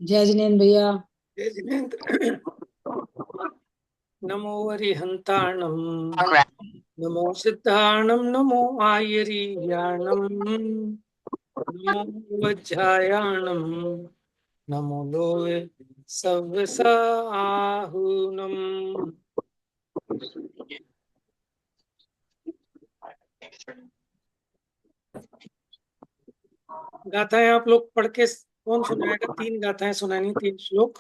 जय जिनेन्द्र भैया। जय जिनेन्द्र। नमो अरिहंताणम। नमो सिद्धाणम। नमो आयरीयाणम। नमो वज्रायाणम। नमो लोये सव्यसाहुनम। गाथाएं आप लोग पढ़ के कौन सुनाएगा? 3 गाथाएं सुनानी, 3 श्लोक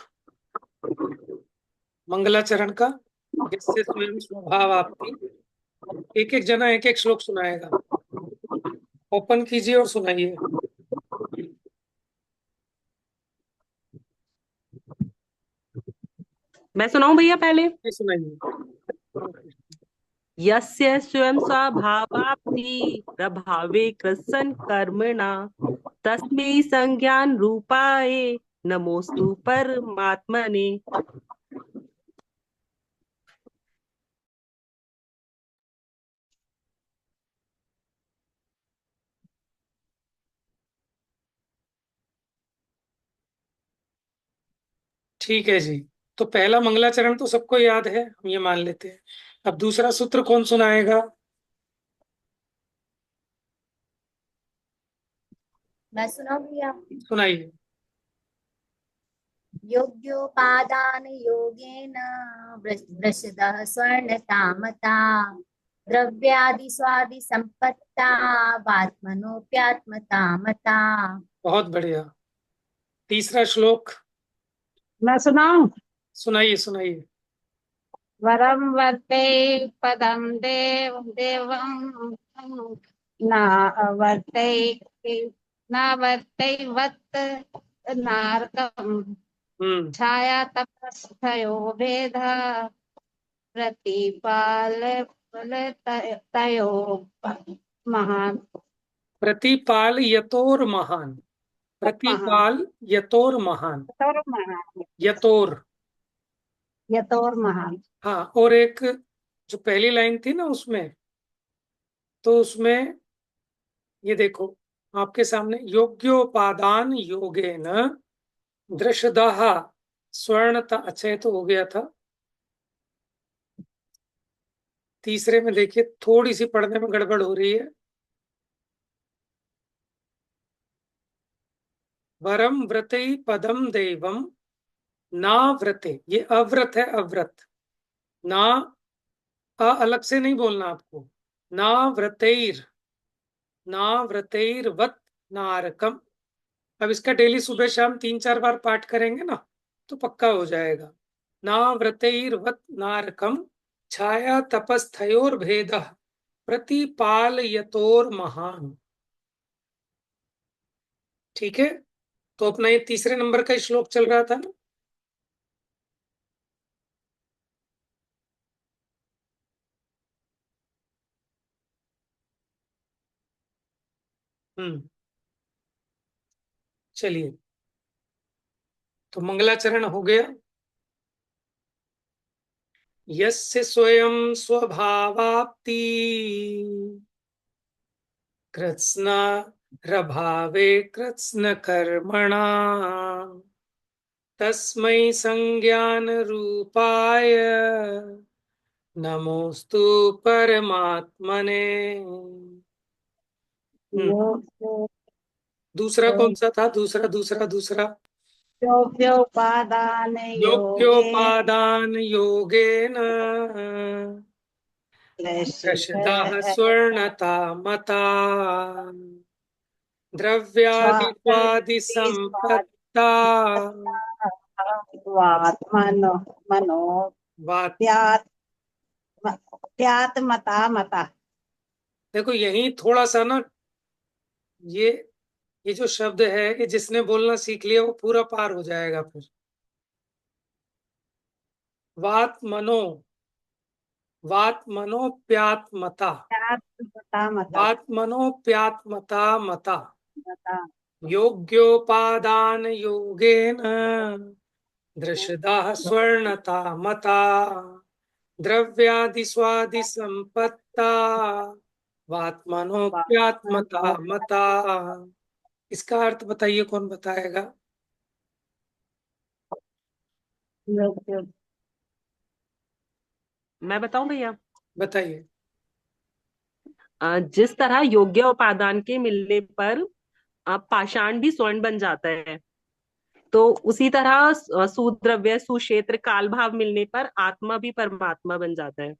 मंगलाचरण का। जिससे स्वयं स्वभाव आपकी। एक एक जना एक एक श्लोक सुनाएगा। ओपन कीजिए और सुनाइए। मैं सुनाऊं भैया पहले। ये सुनाइए। यस्य स्वयं स्वभावाप्ति प्रभावे कृत्सन कर्मणा तस्मै संज्ञान रूपाय नमोस्तु परमात्मने। ठीक है जी। तो पहला मंगलाचरण तो सबको याद है, हम ये मान लेते हैं। अब दूसरा सूत्र कौन सुनाएगा? मैं सुनाऊं भैया। सुनाइए। योग्योपादान योगेन वृषदः स्वर्णतामता द्रव्यादि स्वादि संपत्ता वात्मनोप्यात्मता मता। बहुत बढ़िया। तीसरा श्लोक मैं सुनाऊं? सुनाइए सुनाइए। वरम वर्ते पदम देवम ना वर्ते ना वर्ते वत नारकम हम्म। छाया तपस्थयो भेद प्रतिपाल तयो महान प्रतिपाल यतोर महान। महान प्रतिपाल यतोर महान। यतोर महान यतोर। यतोर महान। हाँ, और एक जो पहली लाइन थी ना उसमें, तो उसमें ये देखो आपके सामने, योग्योपादान योगेन दृषदः स्वर्णता। अच्छा, ये तो हो गया था। तीसरे में देखिए, थोड़ी सी पढ़ने में गड़बड़ हो रही है। वरम व्रते पदम देवम ना व्रते, ये अव्रत है, अव्रत। ना, अलग से नहीं बोलना आपको। ना व्रतेर, ना व्रतेर वत नारकम। अब इसका डेली सुबह शाम 3-4 बार पाठ करेंगे ना, तो पक्का हो जाएगा। ना व्रतेर वत नारकम छाया तपस्थयोर भेद प्रतिपाल यतोर महान। ठीक है। तो अपना ये तीसरे नंबर का श्लोक चल रहा था ना। हम्म। चलिए, तो मंगलाचरण हो गया। यस्य स्वयं स्वभावाप्ति कृत्स्न रभावे कृत्स्न कर्मणा तस्मै संज्ञान रूपाय नमोस्तु परमात्मने। हम्म। दूसरा कौन सा था? दूसरा दूसरा दूसरा। योग्योपादान योगे योग्योपादान योगेन दशदाः स्वर्णता मता द्रव्यादित्वादि संपत्ता स्वात्मनो मनो वात। त्यात त्यात मता मता। देखो यही थोड़ा सा ना, ये ये जो शब्द है, ये जिसने बोलना सीख लिया वो पूरा पार हो जाएगा फिर। वात मनो, वात मनो प्यात मता। त्यात मता मता वात मनो प्यात मता मता। मता। योग्योपादान योगेन दृषदाः स्वर्णता मता द्रव्यादि स्वादि संपत्ता वात्मनोप्यात्मता मता। इसका अर्थ बताइए, कौन बताएगा? मृत्यु। मैं बताऊं भैया? बताइए। जिस तरह योग्य उपादान के मिलने पर पाषाण भी स्वर्ण बन जाता है, तो उसी तरह सुद्रव्य सुक्षेत्र काल भाव मिलने पर आत्मा भी परमात्मा बन जाता है।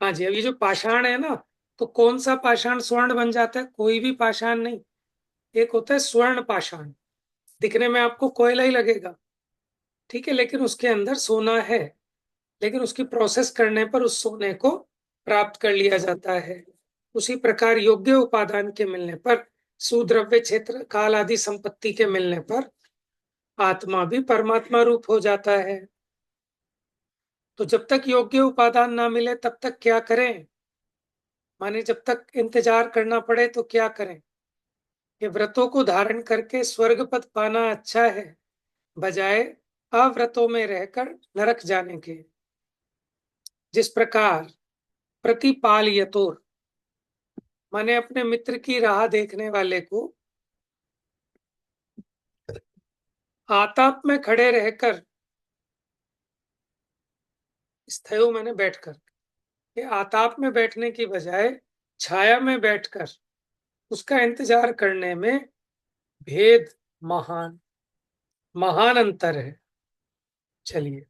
हाँ जी, अब ये जो पाषाण है ना, तो कौन सा पाषाण स्वर्ण बन जाता है? कोई भी पाषाण नहीं। एक होता है स्वर्ण पाषाण, दिखने में आपको कोयला ही लगेगा, ठीक है, लेकिन उसके अंदर सोना है। लेकिन उसकी प्रोसेस करने पर उस सोने को प्राप्त कर लिया जाता है। उसी प्रकार योग्य उपादान के मिलने पर, सुद्रव्य क्षेत्र काल आदि संपत्ति के मिलने पर आत्मा भी परमात्मा रूप हो जाता है। तो जब तक योग्य उपादान ना मिले तब तक क्या करें? माने जब तक इंतजार करना पड़े तो क्या करें? कि व्रतों को धारण करके स्वर्ग पद पाना अच्छा है, बजाय अव्रतों में रहकर नरक जाने के। जिस प्रकार प्रतिपाल यतोर, माने अपने मित्र की राह देखने वाले को आताप में खड़े रहकर, स्थयो मैंने बैठकर, कि आताप में बैठने की बजाय छाया में बैठकर उसका इंतजार करने में भेद, महान महान अंतर है। चलिए,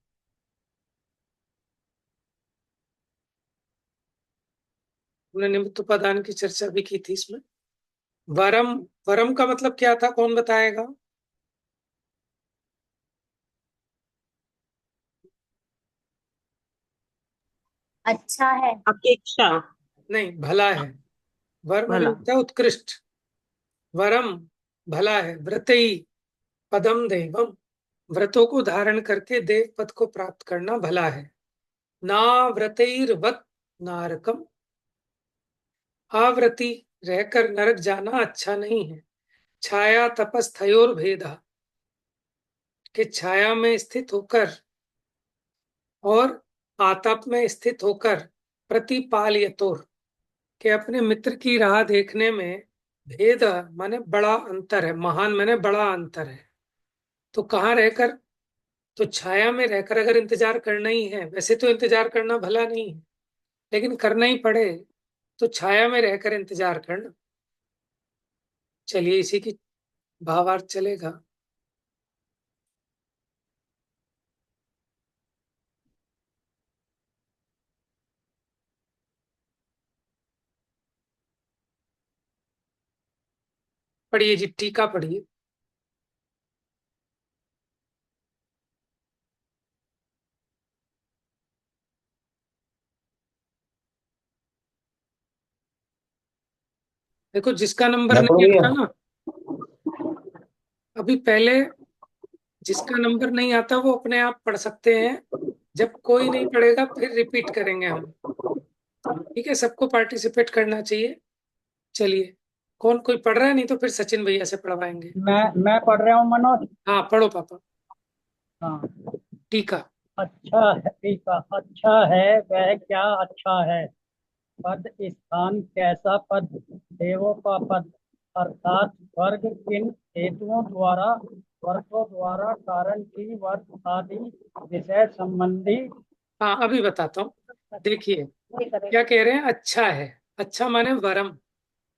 हमने निमित्त उपादान की चर्चा भी की थी इसमें। वरम, वरम का मतलब क्या था, कौन बताएगा? अच्छा है। अपेक्षा। नहीं, भला है। वर माने भला। होता है उत्कृष्ट। वरम भला है। व्रतई पदम देवम, व्रतों को धारण करके देव पद को प्राप्त करना भला है। ना व्रतैर्वत नारकम, आव्रति रहकर नरक जाना अच्छा नहीं है। छाया तपस्थयोर भेदा, कि छाया में स्थित होकर और आतप में स्थित होकर प्रतिपाल यतोर, कि अपने मित्र की राह देखने में भेद माने बड़ा अंतर है, महान माने बड़ा अंतर है। तो कहाँ रहकर? तो छाया में रहकर अगर इंतजार करना ही है, वैसे तो इंतजार करना भला नहीं है, लेकिन करना ही पड़े तो छाया में रहकर इंतजार करना। चलिए, इसी की भावार्थ चलेगा। पढ़िए जी, टीका पढ़िए। देखो, जिसका नंबर मैं नहीं पढ़ूंगी। आता ना, अभी पहले जिसका नंबर नहीं आता वो अपने आप पढ़ सकते हैं। जब कोई नहीं पढ़ेगा फिर रिपीट करेंगे हम। ठीक है, सबको पार्टिसिपेट करना चाहिए। चलिए, कौन कोई पढ़ रहा है? नहीं तो फिर सचिन भैया से पढ़वाएंगे। मैं पढ़ रहा हूँ मनोज। हाँ, पढ़ो पापा। हाँ। टीका। अच्छा है, ठीक है। अच्छा है वह क्या अच्छा है। पद स्थान कैसा पद। देवों का पद अर्थात वर्ग किन हेतुओं द्वारा, वर्गों द्वारा, कारण की वर्ग आदि विषय संबंधी। हाँ, अभी बताता हूँ। देखिए, ये करेगा। क्या कह रहे हैं? अच्छा है। अच्छा माने वरम।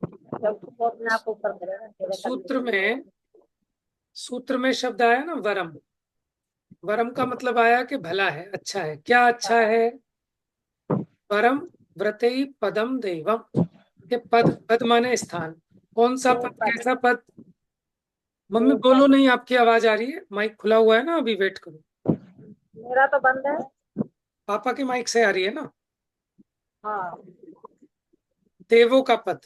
जब वो अपने आप ऊपर करेगा तेरे करने सूत्र के लिए। में, सूत्र में शब्द आया ना वरम। वरम का मतलब आया कि भला है, अच्छा है। क्या अच्छा है? परम व्रतई पदम देवम, के पद, पद माने स्थान। कौन सा पद? कैसा पद? मम्मी देव बोलो पद। नहीं, आपकी आवाज आ रही है। माइक खुला हुआ है ना, अभी वेट करो। मेरा तो बंद है। पापा की माइक से आ रही है ना। हाँ। देवों का पद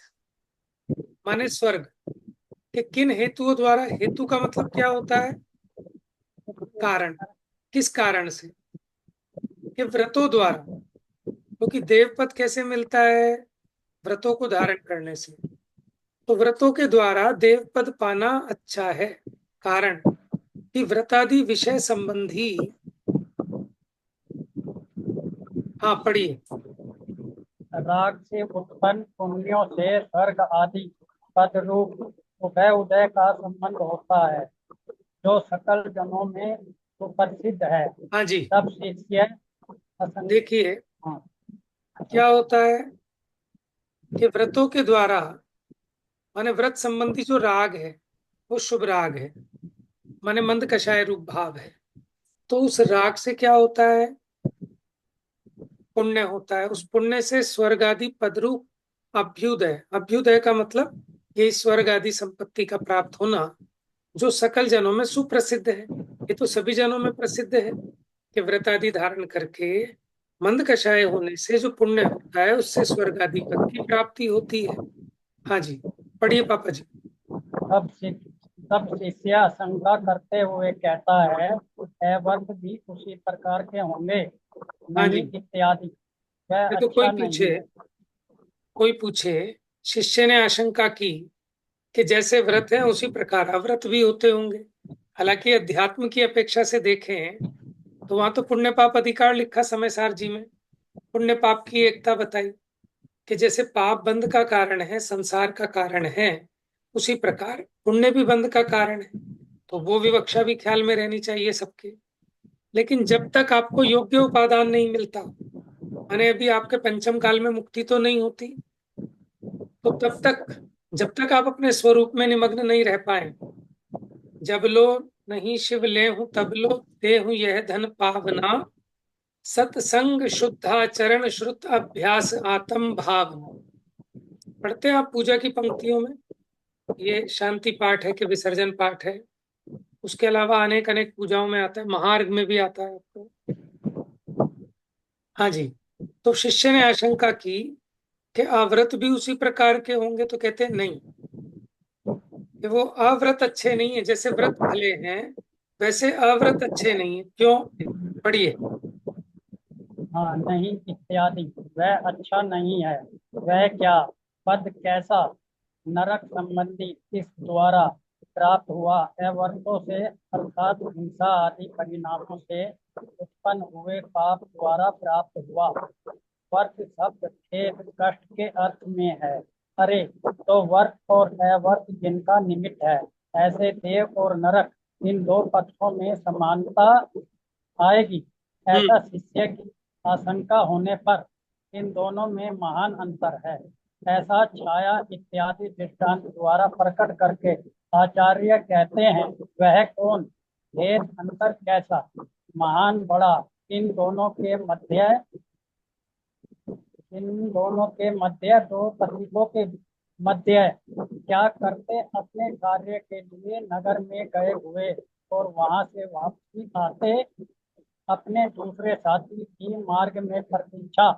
माने स्वर्ग, कि किन हेतुओं द्वारा। हेतु का मतलब क्या होता है? कारण। किस कारण से? कि व्रतों द्वारा। क्योंकि देव पद कैसे मिलता है? व्रतों को धारण करने से। तो व्रतों के द्वारा देव पद पाना अच्छा है। कारण कि व्रतादि विषय संबंधी। हाँ, पढ़िए। राग से उत्पन्न पुण्यों से स्वर्ग आदि पद रूप उभय उदय का संबंध होता है, जो सकल जनों में सुप्रसिद्ध है। हाँ जी, सब शिष्य असंग देखिए हाँ, क्या होता है कि व्रतों के द्वारा, माने व्रत संबंधी जो राग है वो शुभ राग है, माने मंद कषाय रूप भाव है। तो उस राग से क्या होता है, पुण्य होता है। उस पुण्य से स्वर्ग आदि पदरूप अभ्युदय, अभ्युदय का मतलब ये स्वर्ग आदि संपत्ति का प्राप्त होना, जो सकल जनों में सुप्रसिद्ध है। ये तो सभी जनों में प्रसिद्ध है कि व्रत आदि धारण करके मंद कषाय होने से जो पुण्य होता है उससे स्वर्ग आदि पद की प्राप्ति होती है। हाँ जी, पढ़िए पापा जी। सब शिष्य आशंका करते हुए कहता है, वर्ग भी उसी प्रकार के होंगे हाँ नहीं जी, इत्यादि। वह ये तो कोई अच्छा नहीं पूछे, है। कोई पूछे, शिष्य ने आशंका की कि जैसे व्रत है उसी प्रकार अव्रत भी होते होंगे। हालांकि अध्यात्म की अपेक्षा से देखें तो वहां तो पुण्य पाप अधिकार लिखा समय सार जी में, पुण्य पाप की एकता बताई कि जैसे पाप बंध का कारण है, संसार का कारण है, उसी प्रकार पुण्य भी बंध का कारण है। तो वो विवक्षा भी ख्याल में रहनी चाहिए सबके। लेकिन जब तक आपको योग्य उपादान नहीं मिलता, माने अभी आपके पंचम काल में मुक्ति तो नहीं होती, तो तब तक, जब तक आप अपने स्वरूप में निमग्न नहीं रह पाए, जब लो नहीं शिव ले हूं तब लो दे हूं यह धन पावना, सत्संग शुद्धाचरण श्रुत अभ्यास आत्म भावना। पढ़ते हैं आप पूजा की पंक्तियों में, ये शांति पाठ है कि विसर्जन पाठ है, उसके अलावा अनेक अनेक पूजाओं में आता है, महार्घ में भी आता है आपको। हाँ जी, तो शिष्य ने आशंका की कि अव्रत भी उसी प्रकार के होंगे, तो कहते हैं नहीं, कि वो अव्रत अच्छे नहीं है, जैसे व्रत भले हैं वैसे अव्रत अच्छे नहीं है। क्यों, पढ़िए। हाँ नहीं इत्यादि। वह अच्छा नहीं है। वह क्या, पद कैसा, नरक संबंधी इस द्वारा प्राप्त हुआ, वर्षों से अर्थात हिंसा आदि परिणामों से उत्पन्न हुए पाप द्वारा प्राप्त हुआ। वर्ष शब्द खेद कष्ट के अर्थ में है। अरे तो वर्ष और अवर्ष जिनका निमित्त है, ऐसे देव और नरक, इन दो पक्षों में समानता आएगी। हम्म, ऐसा शिष्य की आशंका होने पर इन दोनों में महान अंतर है। ऐसा छाया इत्यादि दृष्टांत द्वारा प्रकट करके आचार्य कहते हैं, वह कौन, भेद अंतर कैसा, महान बड़ा, इन दोनों के मध्य इन दोनों के मध्य दो प्रतीकों के मध्य क्या करते, अपने कार्य के लिए नगर में गए हुए और वहां से वापसी आते अपने दूसरे साथी की मार्ग में प्रतीक्षा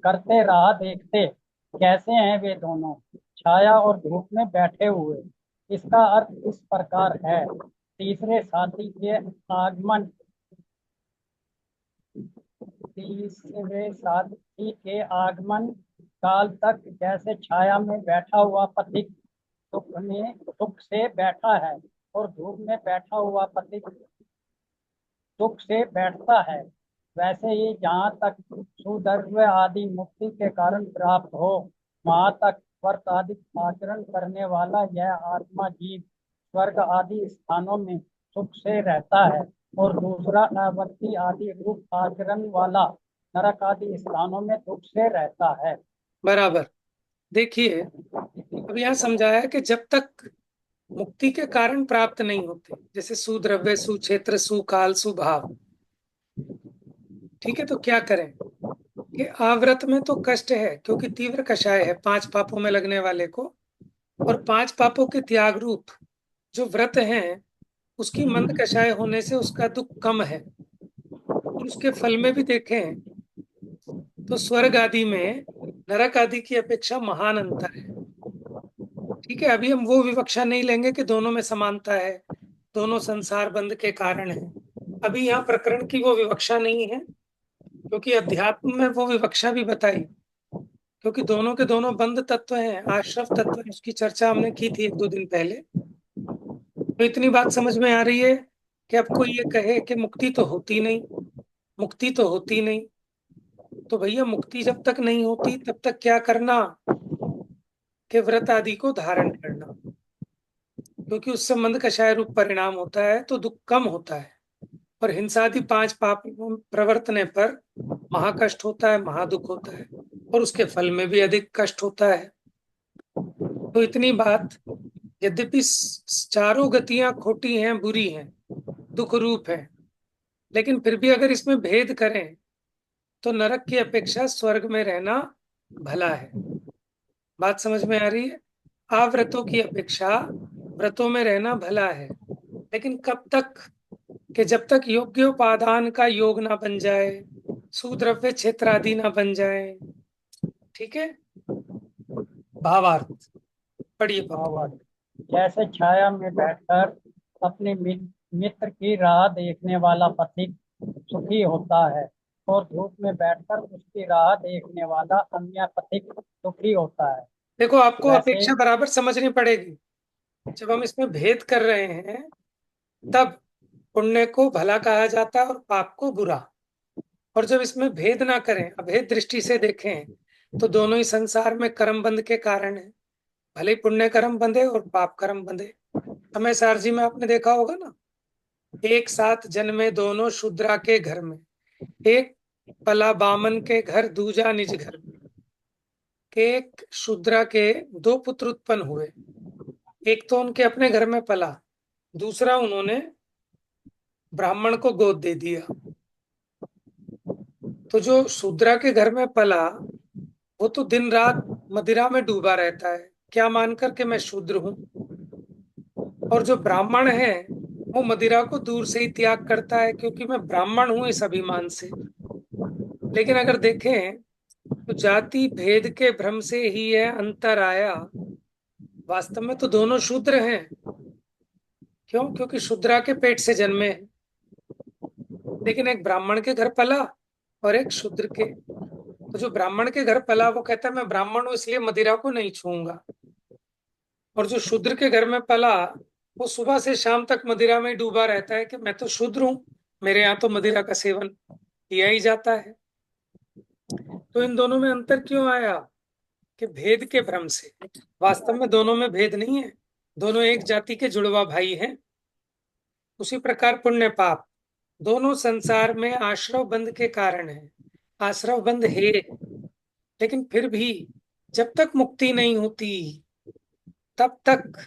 करते राह देखते। कैसे हैं वे दोनों, छाया और धूप में बैठे हुए। इसका अर्थ इस प्रकार है, तीसरे साथी के आगमन तीसरे साथी के आगमन काल तक जैसे छाया में बैठा हुआ पथिक सुख से बैठा है और धूप में बैठा हुआ पथिक सुख से बैठता है, वैसे ही जहाँ तक सुद्रव्य आदि मुक्ति के कारण प्राप्त हो, वहाँ तक व्रत आदि आचरण करने वाला यह आत्मा जीव स्वर्ग आदि स्थानों में सुख से रहता है, और दूसरा अवर्ती आदि रूप आचरण वाला नरक आदि स्थानों में दुख से रहता है। बराबर। देखिए, अब यहाँ समझाया कि जब तक मुक्ति के कारण प्राप्त नहीं होते, जैसे सुद्रव्य, सुक्षेत्र, सुकाल, सुभाव, ठीक है, तो क्या करें कि आव्रत में तो कष्ट है क्योंकि तीव्र कषाय है पांच पापों में लगने वाले को, और पांच पापों के त्याग रूप जो व्रत है उसकी मंद कषाय होने से उसका दुख कम है। और उसके फल में भी देखें तो स्वर्ग आदि में नरक आदि की अपेक्षा महान अंतर है। ठीक है, अभी हम वो विवक्षा नहीं लेंगे कि दोनों में समानता है, दोनों संसार बंध के कारण है। अभी यहाँ प्रकरण की वो विवक्षा नहीं है, क्योंकि अध्यात्म में वो विवक्षा भी बताई, क्योंकि दोनों के दोनों बंध तत्व हैं, आश्रव तत्व हैं, उसकी चर्चा हमने की थी एक दो दिन पहले। तो इतनी बात समझ में आ रही है कि अब कोई ये कहे कि मुक्ति तो होती नहीं, मुक्ति तो होती नहीं, तो भैया मुक्ति जब तक नहीं होती तब तक क्या करना, कि व्रत आदि को धारण करना, क्योंकि उससे मंद कषाय रूप परिणाम होता है तो दुख कम होता है। और हिंसादि 5 पाप प्रवर्तने पर महाकष्ट होता है, महादुख होता है, और उसके फल में भी अधिक कष्ट होता है। तो इतनी बात, यद्यपि चारों गतियां खोटी हैं, बुरी हैं, दुख रूप है, लेकिन फिर भी अगर इसमें भेद करें तो नरक की अपेक्षा स्वर्ग में रहना भला है। बात समझ में आ रही है? अव्रतों की अपेक्षा व्रतों में रहना भला है, लेकिन कब तक? कि जब तक योग्योपादान का योग ना बन जाए, सुद्रव्य क्षेत्र आदि ना बन जाए। ठीक है, भावार्थ पढ़िए पापा। भावार्थ। जैसे छाया में बैठकर अपने मित्र की राह देखने वाला पथिक सुखी होता है और धूप में बैठकर उसकी राह देखने वाला अन्य पथिक दुखी होता है। देखो, आपको वैसे अपेक्षा बराबर समझनी पड़ेगी। जब हम इसमें भेद कर रहे हैं तब पुण्य को भला कहा जाता है और पाप को बुरा। और जब इसमें भेद ना करें, अभेद दृष्टि से देखें, तो दोनों ही संसार में कर्म बंध के कारण है। भले ही पुण्य कर्म बंधे और पाप कर्म बंधे। समय सारजी में आपने देखा होगा ना, एक साथ जन्मे दोनों शूद्रा के घर में, एक पला बामन के घर, दूजा निज घर में। एक शूद्रा के 2 पुत्र उत्पन्न हुए, एक तो उनके अपने घर में पला, दूसरा उन्होंने ब्राह्मण को गोद दे दिया। तो जो शूद्रा के घर में पला वो तो दिन रात मदिरा में डूबा रहता है, क्या मानकर के मैं शूद्र हूं। और जो ब्राह्मण है वो मदिरा को दूर से ही त्याग करता है, क्योंकि मैं ब्राह्मण हूं, इस अभिमान से। लेकिन अगर देखें तो जाति भेद के भ्रम से ही यह अंतर आया। वास्तव में तो दोनों शूद्र हैं। क्यों? क्योंकि शूद्रा के पेट से जन्मे हैं, लेकिन एक ब्राह्मण के घर पला और एक शूद्र के। तो जो ब्राह्मण के घर पला वो कहता है मैं ब्राह्मण हूं इसलिए मदिरा को नहीं छूऊंगा, और जो शूद्र के घर में पला वो सुबह से शाम तक मदिरा में डूबा रहता है कि मैं तो शूद्र हूं, मेरे यहाँ तो मदिरा का सेवन किया ही जाता है। तो इन दोनों में अंतर क्यों आया? कि भेद के भ्रम से। वास्तव में दोनों में भेद नहीं है, दोनों एक जाति के जुड़वा भाई हैं। उसी प्रकार पुण्य पाप दोनों संसार में आश्रव बंध के कारण है। आश्रव बंध है, लेकिन फिर भी जब तक मुक्ति नहीं होती तब तक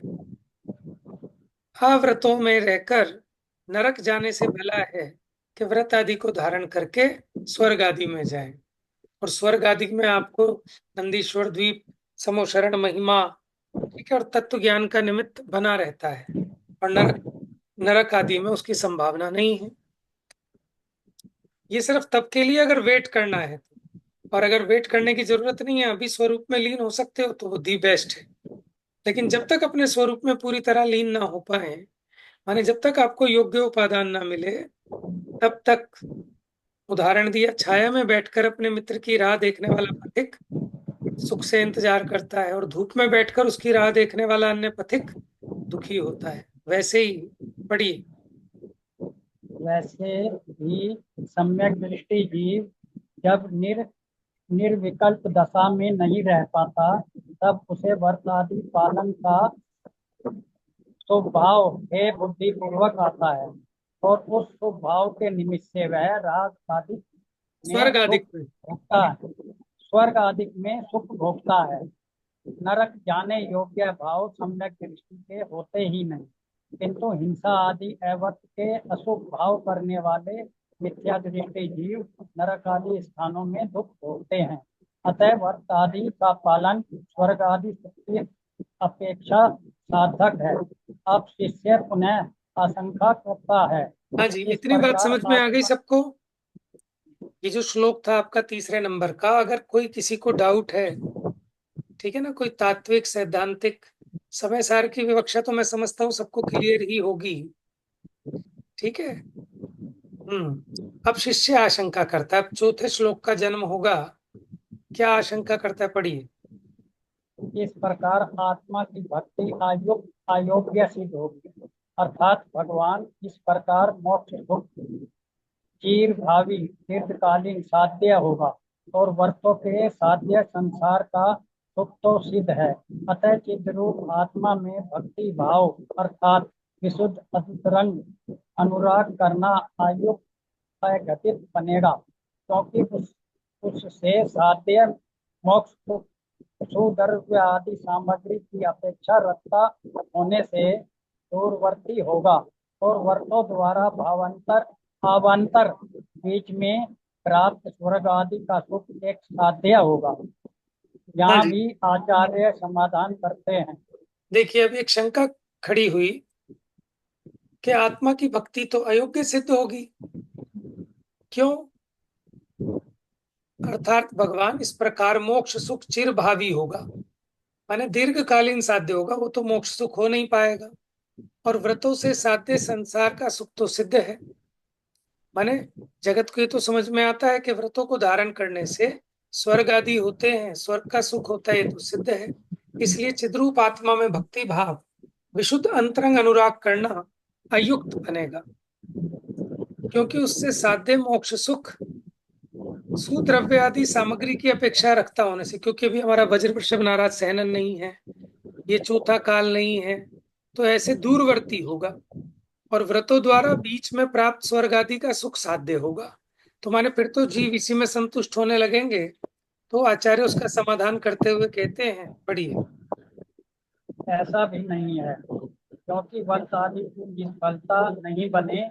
अव्रतों में रहकर नरक जाने से भला है कि व्रत आदि को धारण करके स्वर्ग आदि में जाएं। और स्वर्ग आदि में आपको नंदीश्वर द्वीप, समोशरण महिमा, ठीक है, और तत्व ज्ञान का निमित्त बना रहता है। और नरक आदि में उसकी संभावना नहीं है। ये सिर्फ तब के लिए अगर वेट करना है, और अगर वेट करने की जरूरत नहीं है, अभी स्वरूप में लीन हो सकते हो तो वो दी बेस्ट है। लेकिन जब तक अपने स्वरूप में पूरी तरह लीन ना हो पाए, माने जब तक आपको योग्य उपादान ना मिले, तब तक, उदाहरण दिया, छाया में बैठकर अपने मित्र की राह देखने वाला पथिक सुख से इंतजार करता है, और धूप में बैठकर उसकी राह देखने वाला अन्य पथिक दुखी होता है। वैसे ही पढ़िए। वैसे भी सम्यक दृष्टि जीव जब निर्विकल्प दशा में नहीं रह पाता तब उसे व्रत आदि पालन का स्वभाव हे बुद्धि पूर्वक आता है और उस स्वभाव के निमित्त से वह राग आदि स्वर्ग आदि सुख भोगता है, स्वर्ग आदि में सुख भोगता है। नरक जाने योग्य भाव सम्यक दृष्टि के होते ही नहीं, किंतु हिंसा आदि अवर्त के अशुभ भाव करने वाले मिथ्या दृष्टि जीव नरक आदि स्थानों में दुख भोगते हैं। अतः व्रत आदि का पालन स्वर्ग आदि की अपेक्षा साधक है। अब शिष्य पुनः आशंका करता है। हाँ जी, इस इतनी बात प्रकार समझ में आ गई आत्मा सबको? ये जो श्लोक था आपका 3रे नंबर का, अगर कोई किसी को डाउट है, ठीक है ना, कोई तात्विक सैद्धांतिक समय सार की विवक्षा तो मैं समझता हूँ सबको क्लियर ही होगी। ठीक है। अब शिष्य आशंका करता है, अब 4थे श्लोक का जन्म होगा। क्या आशंका करता है? पढ़िए। इस प्रकार आत्मा की भक्ति अयोग्य सिद्ध होगी, अर्थात भगवान इस प्रकार मोक्ष सुख चिर भावी दीर्घकालीन साध्य होगा और वर्षों के साध्य संसार का सुख तो सिद्ध है। अतः चिद्रूप आत्मा में भक्ति भाव अर्थात विशुद्ध अंतरंग अनुराग करना अयुक्त घटित बनेगा, क्योंकि उससे साध्य मोक्ष सुद्रव्य आदि सामग्री की अपेक्षा रखता होने से दूरवर्ती होगा, और वर्तों द्वारा भावांतर बीच में प्राप्त स्वर्ग आदि का सुख एक साध्य होगा। हाँ यहाँ जी, भी आचार्य समाधान करते हैं। देखिए अब एक शंका खड़ी हुई कि आत्मा की भक्ति तो अयोग्य सिद्ध होगी, क्यों? अर्थात भगवान इस प्रकार मोक्ष सुख चिर भावी होगा, माने दीर्घकालीन साध्य होगा, वो तो मोक्ष सुख हो नहीं पाएगा। और व्रतों से साध्य संसार का सुख तो सिद्ध है, माने जगत को ये तो समझ में आता है कि व्रतों को धारण करने से स्वर्ग आदि होते हैं, स्वर्ग का सुख होता है, ये तो सिद्ध है। इसलिए चिद्रूप आत्मा में भक्ति भाव विशुद्ध अंतरंग अनुराग करना अयुक्त बनेगा, क्योंकि उससे साध्य मोक्ष सुख सुद्रव्य आदि सामग्री की अपेक्षा रखता होने से, क्योंकि अभी हमारा वज्र वृषभ नाराज सहनन नहीं है, ये चौथा काल नहीं है, तो ऐसे दूरवर्ती होगा। और व्रतों द्वारा बीच में प्राप्त स्वर्ग आदि का सुख साध्य होगा, तो माने फिर तो जीव इसी में संतुष्ट होने लगेंगे। तो आचार्य उसका समाधान करते हुए कहते हैं, पढ़िए। ऐसा भी नहीं है, क्योंकि व्रत आदि की निष्फलता नहीं बने,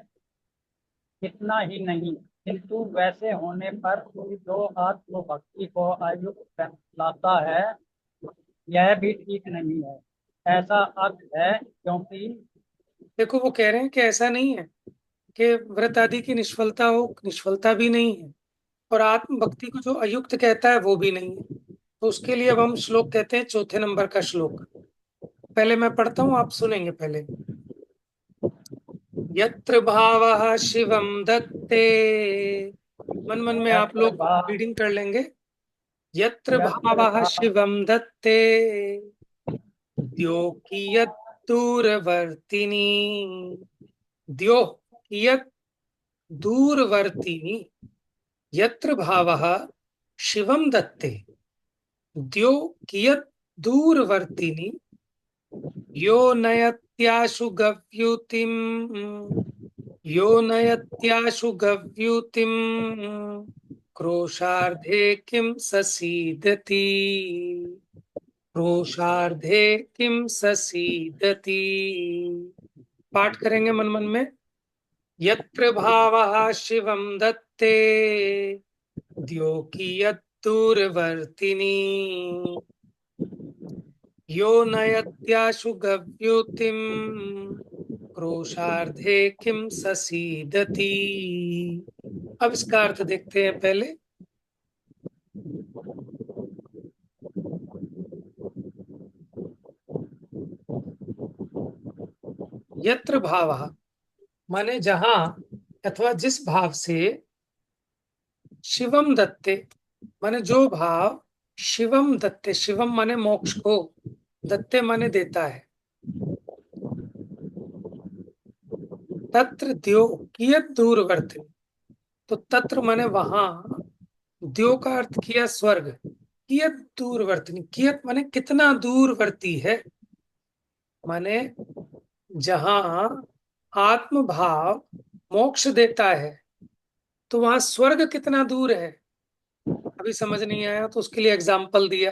इतना ही नहीं, किंतु वैसे होने पर कोई जो आत्म भक्ति को आयुक्त लाता है, यह भी ठीक नहीं है। ऐसा अर्थ है, क्योंकि देखो वो कह रहे हैं कि ऐसा नहीं है कि व्रत आदि की निष्फलता हो, निष्फलता भी नहीं है, और आत्म भक्ति को जो अयुक्त कहता है वो भी नहीं है। तो उसके लिए अब हम श्लोक कहते हैं, चौथे नंबर का श्लोक। पहले मैं पढ़ता हूँ, आप सुनेंगे पहले। यत्र भावः शिवम दत्ते, मन मन में आप लोग रीडिंग कर लेंगे। यत्र भावः शिवम दत्ते, द्यो कियत् दूरवर्तिनी, द्यो कियत् दूरवर्तिनी, यत्र भावः शिवम दत्ते, द्यो कियत् दूरवर्तिनी, यो नयत्याशु गव्युतिम, यो नयत्याशु गव्युतिम, क्रोशार्धे किं ससीदति, क्रोशार्धे किं ससीदति। पाठ करेंगे मन मन में। यत्र भावः शिवम दत्ते, द्यो कियत् दूरवर्तिनी, यो नयत्याशु गव्युतिम, क्रोशार्धे किं ससीदति। अब इसका अर्थ देखते हैं पहले। यत्र भावः माने जहां अथवा जिस भाव से, शिवम दत्ते माने जो भाव, शिवम दत्ते, शिवम माने मोक्ष को, दत्ते माने देता है, तत्र द्यो कियत् दूरवर्तिनी, तो तत्र माने वहां, द्यो का अर्थ किया स्वर्ग, कियत् दूरवर्तिनी, कियत् माने कितना दूरवर्ती है, माने जहां आत्म भाव मोक्ष देता है, तो वहां स्वर्ग कितना दूर है। अभी समझ नहीं आया तो उसके लिए एग्जाम्पल दिया।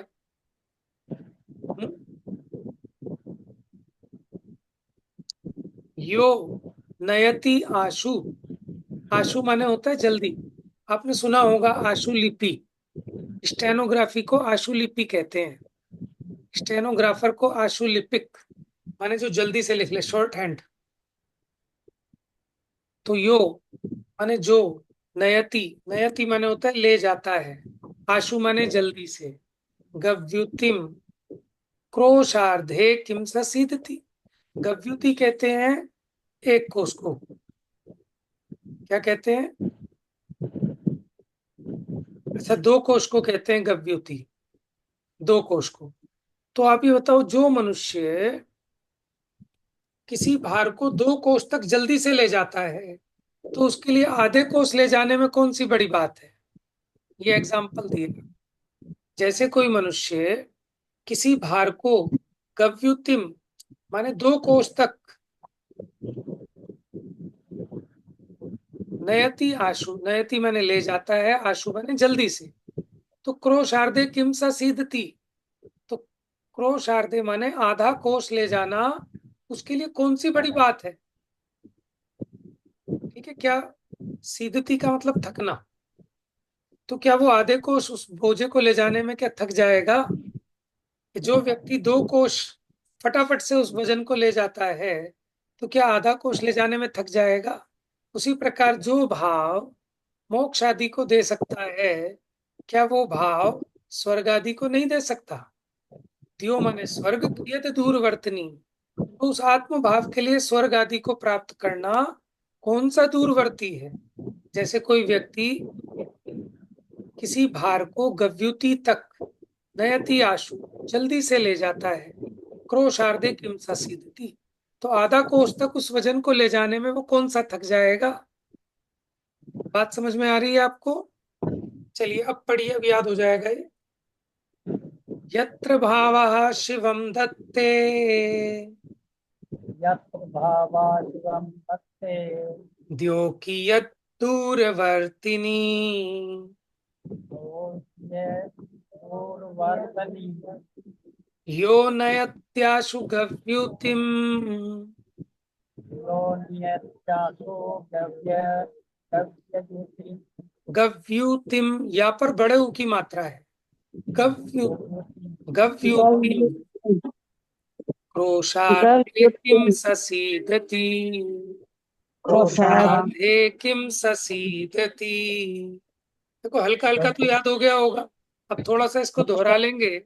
यो नयति आशु, आशु माने होता है जल्दी, आपने सुना होगा आशु लिपि, स्टेनोग्राफी को आशु लिपि कहते हैं, स्टेनोग्राफर को आशु लिपिक, माने जो जल्दी से लिख ले, शॉर्ट हैंड। तो यो माने जो, नयति, नयति माने होता है ले जाता है, आशु माने जल्दी से, गव्युतिम, क्रोशार्धे किम ससीदति, गव्युति कहते हैं एक कोष को, क्या कहते हैं, अच्छा 2 कोष को कहते हैं गव्युति, 2 कोष को। तो आप ये बताओ, जो मनुष्य किसी भार को 2 कोष तक जल्दी से ले जाता है, तो उसके लिए आधे कोष ले जाने में कौन सी बड़ी बात है। ये एग्जाम्पल दिए, जैसे कोई मनुष्य किसी भार को गव्युतिम माने 2 कोष तक नयति आशु, नयति मैंने ले जाता है, आशु मैंने जल्दी से। तो क्रोशार्धे किम सा सीधती, तो क्रोशार्धे माने आधा कोष ले जाना, उसके लिए कौन सी बड़ी बात है? ठीक है, क्या सीधती का मतलब थकना, तो क्या वो आधे कोष उस बोझे को ले जाने में क्या थक जाएगा? कि जो व्यक्ति 2 कोष फटाफट से उस वजन को ले जाता है, तो क्या आधा कोष ले जाने में थक जाएगा? उसी प्रकार जो भाव मोक्ष आदि को दे सकता है, क्या वो भाव स्वर्ग आदि को नहीं दे सकता? दियो माने स्वर्ग, कियत दूरवर्तनी, तो उस आत्म भाव के लिए स्वर्ग आदि को प्राप्त करना कौन सा दूरवर्ती है? जैसे कोई व्यक्ति किसी भार को गव्युति तक, नयति आशु, जल्दी से ले जाता है, क्रोशार्धे किम सा सीधती, तो आधा कोष तक उस वजन को ले जाने में वो कौन सा थक जाएगा? बात समझ में आ रही है आपको? चलिए अब पढ़िए, अब याद हो जाएगा ये। यत्र भावः शिवम दत्ते, यत्र भावा शिवम दत्ते, द्यो कियत् दूरवर्तिनी, योऽन्ये दूरवर्तनी, यो नयत्याशु गव्युतिम, योऽन्यस्यासो गव्यज्योति, गव्युतिम, यहाँ पर बड़े ऊ की मात्रा है, गव्यु, गव्युतिम, क्रोशार्धे किम ससीदति, क्रोशार्धे किम ससीदति। देखो हल्का हल्का तो याद हो गया होगा, अब थोड़ा सा इसको दोहरा लेंगे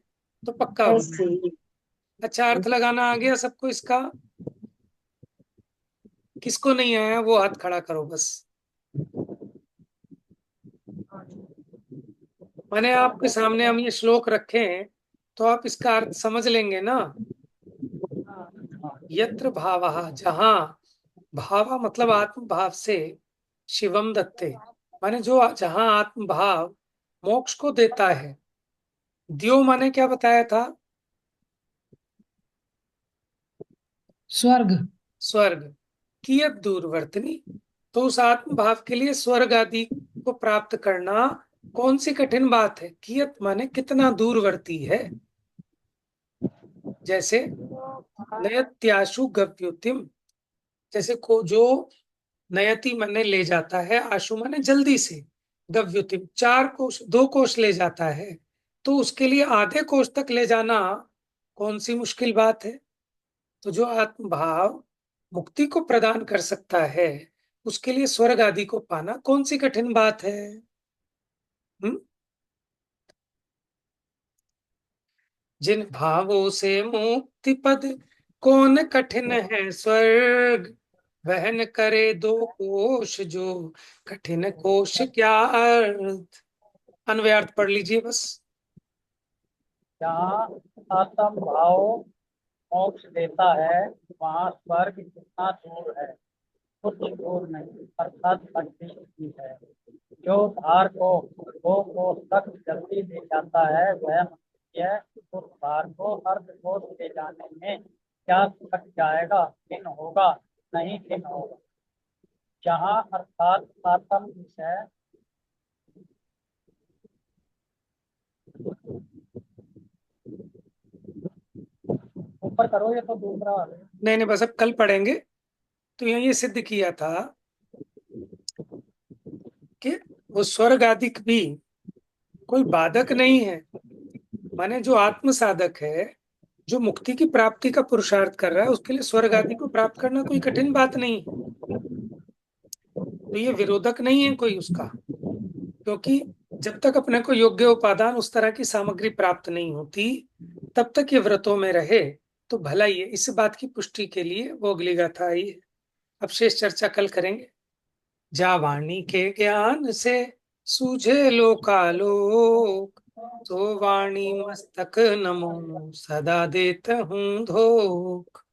तो पक्का हो जाएगा। अच्छा, अर्थ लगाना आ गया सबको इसका? किसको नहीं आया वो हाथ खड़ा करो बस। मैंने आपके सामने हम ये श्लोक रखे हैं, तो आप इसका अर्थ समझ लेंगे ना। यत्र भावः, जहां, भाव मतलब आत्म भाव से, शिवम दत्ते माने जो जहां आत्म भाव मोक्ष को देता है, द्यो माने क्या बताया था? स्वर्ग। स्वर्ग, कियत दूरवर्तनी, तो उस आत्म भाव के लिए स्वर्ग आदि को प्राप्त करना कौन सी कठिन बात है? कियत माने कितना दूरवर्ती है। जैसे नयत्याशु गव्युतिम, जैसे को जो नयति माने ले जाता है, आशु माने जल्दी से, गव्युतिम 4 कोष 2 कोष ले जाता है, तो उसके लिए आधे कोष तक ले जाना कौन सी मुश्किल बात है? तो जो आत्म भाव मुक्ति को प्रदान कर सकता है, उसके लिए स्वर्ग आदि को पाना कौन सी कठिन बात है? जिन भावों से मुक्ति पद कौन कठिन है स्वर्ग, वहन करे 2 कोश जो कठिन कोश क्या अर्थ। अन्वय अर्थ पढ़ लीजिए बस। जहाँ आत्म भाव मोक्ष देता है, वहाँ स्वर्ग कितना दूर है? कुछ दूर नहीं, अर्थात नजदीक ही है। जो भार को 2 कोस तक जल्दी ले जाता है, वह मनुष्य उस भार को अर्ध कोस ले जाने में क्या थक जाएगा? दिन होगा? नहीं दिन होगा। जहाँ अर्थात आत्म विषय ऊपर करो, ये तो दूसरा है। नहीं नहीं, बस अब कल पढ़ेंगे। तो यहाँ ये सिद्ध किया था कि वो स्वर्ग आदि भी कोई बाधक नहीं है, माने जो आत्म साधक है, जो मुक्ति की प्राप्ति का पुरुषार्थ कर रहा है, उसके लिए स्वर्ग आदि को प्राप्त करना कोई कठिन बात नहीं है। तो ये विरोधक नहीं है कोई उसका, क्योंकि जब तक अपने को योग्य उपादान उस तरह की सामग्री प्राप्त नहीं होती, तब तक ये व्रतों में रहे तो भला ही है। इस बात की पुष्टि के लिए वो अगली गाथा आई है। अब शेष चर्चा कल करेंगे। जा वाणी के ज्ञान से सूझे लोकालोक, तो वाणी मस्तक नमो सदा देता हूँ धोख।